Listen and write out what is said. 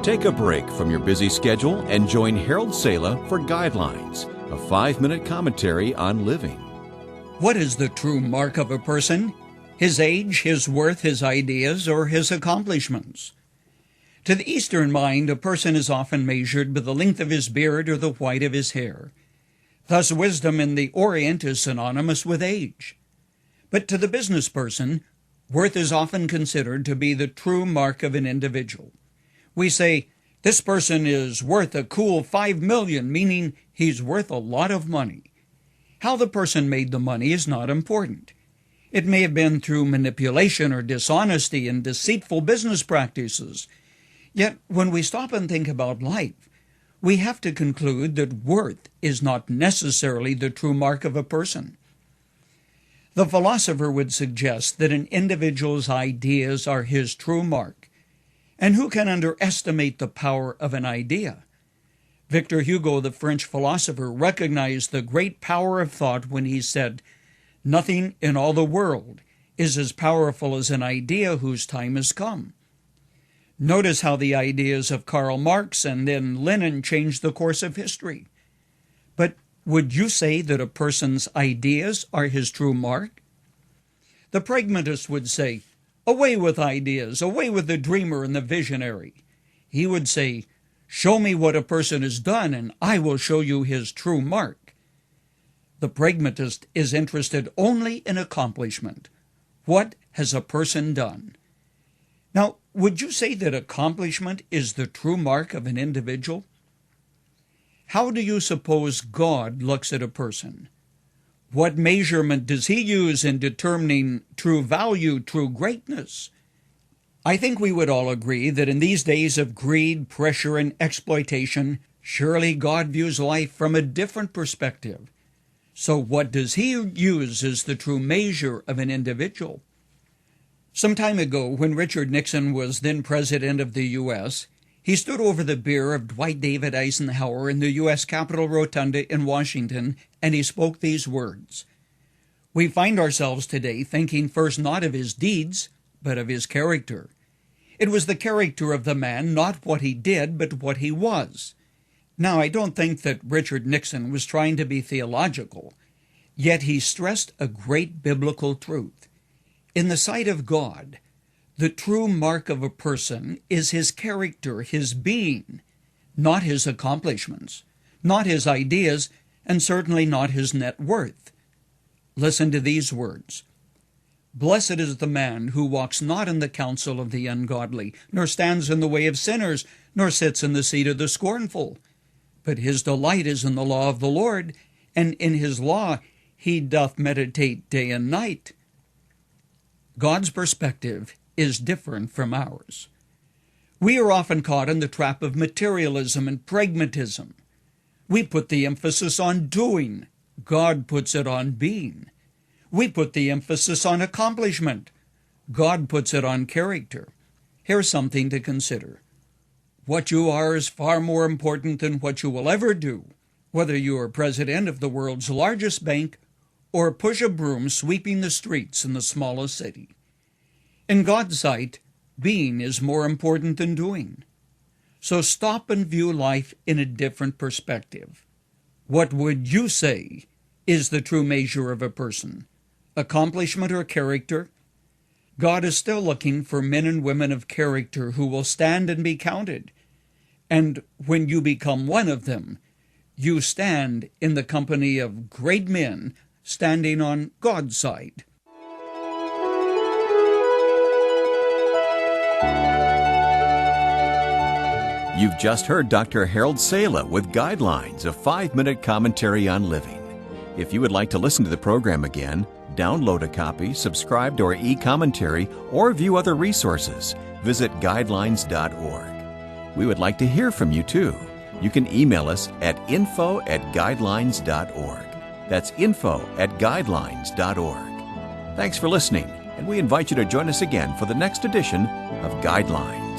Take a break from your busy schedule and join Harold Sala for Guidelines, a 5-minute commentary on living. What is the true mark of a person? His age, his worth, his ideas, or his accomplishments? To the Eastern mind, a person is often measured by the length of his beard or the white of his hair. Thus, wisdom in the Orient is synonymous with age. But to the business person, worth is often considered to be the true mark of an individual. We say, this person is worth a cool $5 million, meaning he's worth a lot of money. How the person made the money is not important. It may have been through manipulation or dishonesty and deceitful business practices. Yet, when we stop and think about life, we have to conclude that worth is not necessarily the true mark of a person. The philosopher would suggest that an individual's ideas are his true mark. And who can underestimate the power of an idea? Victor Hugo, the French philosopher, recognized the great power of thought when he said, "Nothing in all the world is as powerful as an idea whose time has come." Notice how the ideas of Karl Marx and then Lenin changed the course of history. But would you say that a person's ideas are his true mark? The pragmatist would say, away with ideas, away with the dreamer and the visionary. He would say, show me what a person has done, and I will show you his true mark. The pragmatist is interested only in accomplishment. What has a person done? Now, would you say that accomplishment is the true mark of an individual? How do you suppose God looks at a person? What measurement does he use in determining true value, true greatness? I think we would all agree that in these days of greed, pressure, and exploitation, surely God views life from a different perspective. So what does he use as the true measure of an individual? Some time ago, when Richard Nixon was then president of the U.S., he stood over the bier of Dwight David Eisenhower in the U.S. Capitol Rotunda in Washington, and he spoke these words. We find ourselves today thinking first not of his deeds, but of his character. It was the character of the man, not what he did, but what he was. Now, I don't think that Richard Nixon was trying to be theological, yet he stressed a great biblical truth. In the sight of God, the true mark of a person is his character, his being, not his accomplishments, not his ideas, and certainly not his net worth. Listen to these words. Blessed is the man who walks not in the counsel of the ungodly, nor stands in the way of sinners, nor sits in the seat of the scornful. But his delight is in the law of the Lord, and in his law he doth meditate day and night. God's perspective is different from ours. We are often caught in the trap of materialism and pragmatism. We put the emphasis on doing. God puts it on being. We put the emphasis on accomplishment. God puts it on character. Here's something to consider. What you are is far more important than what you will ever do, whether you are president of the world's largest bank or push a broom sweeping the streets in the smallest city. In God's sight, being is more important than doing. So stop and view life in a different perspective. What would you say is the true measure of a person? Accomplishment or character? God is still looking for men and women of character who will stand and be counted. And when you become one of them, you stand in the company of great men standing on God's side. You've just heard Dr. Harold Sala with Guidelines, a 5-minute commentary on living. If you would like to listen to the program again, download a copy, subscribe to our e-commentary, or view other resources, visit guidelines.org. We would like to hear from you too. You can email us at info@guidelines.org. That's info@guidelines.org. Thanks for listening, and we invite you to join us again for the next edition of Guidelines.